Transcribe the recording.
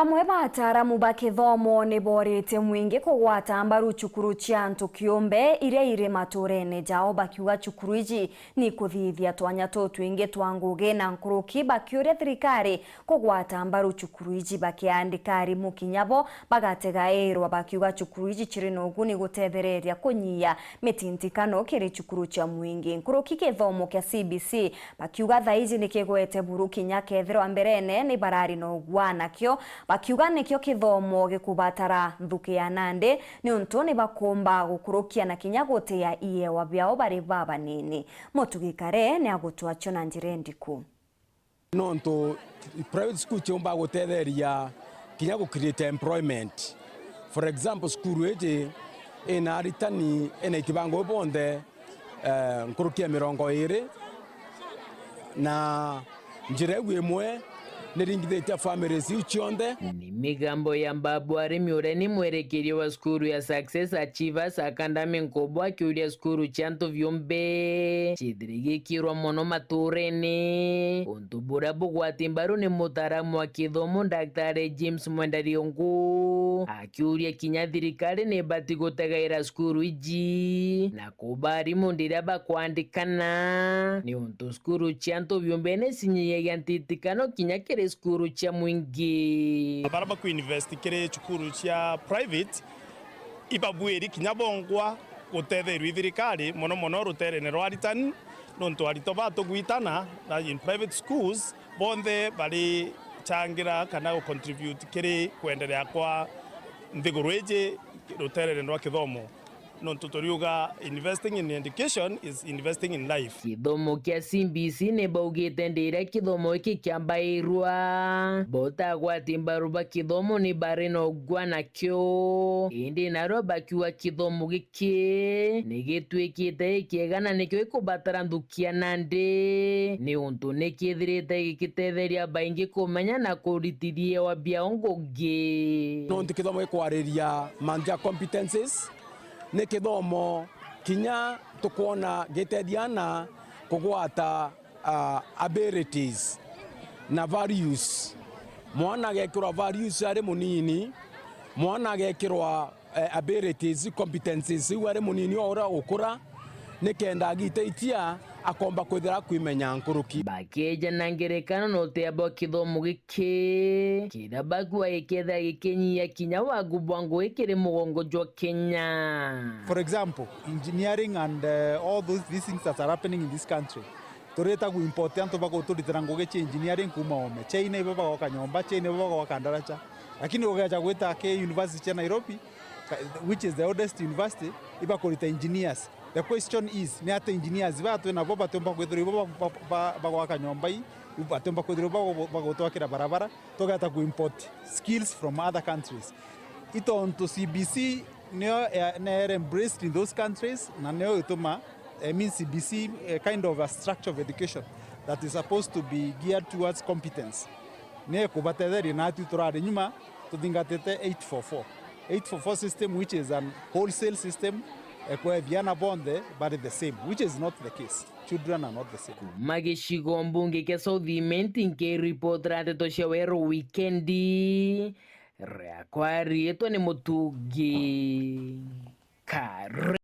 Bamwe ba ataramu ba kithomo ni borite mwingi kugwata mbaru cukuru cia ANTU KIUMBE iria iri maturene jao bakiuga cukuru iji ni kuthithia twanya twingi twa ngugi na nkuruki bakiuria thirikari kugwata mbaru cukuru iji bakiandika arimu kinyabo bagategairwa bakiuga cukuru iji chiri na uguni gutethereria kunyia mitintikano kiri cukuru cia mwingi. Nkuruki kithomo kia CBC bakiuga thaizi ni kigwete buru kinya kethirwa mberene ni barari no ugwana kio bakiuga nikio kithomo gikubatara nthuki ya nande ni untu ni bakomba gukurukia na kinya gutia iewa byao bari baba nini. MUTUGIKARE ni agutwacho na njire ndiku no ntu private school chomba gutetheria kinya gu create employment. For example, skuru eje ena aritani ena itibango bonde nkurukia 20 na njire gwimwe niringithite families ichionde ni migambo ya mbabu arimi ureni mwerekerio wa skuru ya Success Achievers akandami nkobwa kiuria skuru cia ANTU KIUMBE chithirigikirwa mono maturene untu bura bugwati mbaru ni mutaramu wa kithomo Daktari James Mwendariongu akiuria kinya thirikari ni bati gutegaira skuru iji na kubari mundiria bakwandikana ni untu skuru cia ANTU KIUMBE ne sinyiye ntitikano kinya skuru cia mwingi baraba ku invest kire cukuru cia private ibabwiri kinyabongwa gutetherwa thirikari mono ruterene rwa aritani nontu arito batugwitana na in private schools bonthe bari changira kana contribute kire kuendelea kwa nthiguru iji ruterene rwa kithomo. No tutoriuga investing in education is investing in life. Kithomo kia CBC ne baugite ndira kithomo iki kiambairwa bota gwati mbaru ba kithomo ni bare no gwana kyo indi naro bakiwa kithomo giki ni gitwikite kiegana nikyo ikubatara nthukia nande ni untu ni kithirite gikitetheria baingi kumenya na kuritithia wa bia ngugi no nti kithomo Kwariria manja competencies ne kithomo kinya tukuona gitediana kugwata abilities na values. Mwana gekirwa values ari munini, mwana gekirwa abilities competencies ari munini ora ukura nikenda agiteitia akomba kwithira kwimenya nkuruki bakeja na ngerekano no teabo kithomo giki kira bagwa iketha gikinyia kinya wagubwango ikiri mugongo jwa Kenya. For example, engineering and all these things that are happening in this country tureta gu important bago turitirango gechi engineering kuma ome China ibaba kwa Kanyomba, China ibaba kwa Kandaracha, lakini ugaja gweta ke University ya Nairobi which is the oldest university iba kulita engineers. The question is, ni ata engineers batu na boba tomba kwethiro bagwa Kanyombai batomba kwethiro bagotwakira barabara togata ku import skills from other countries. Ito onto CBC neo embraced in those countries na neo itoma means CBC a kind of a structure of education that is supposed to be geared towards competence. Ne kubatetheri na tuturari nyuma tudingatete 844 system, which is an wholesale system kwa Viana bonde but the same, which is not the case. Children are not the same. Magishigo mbunge ke Southimenti nke report rate to shawero weekendi Kwariria ni MUTUGIKARE.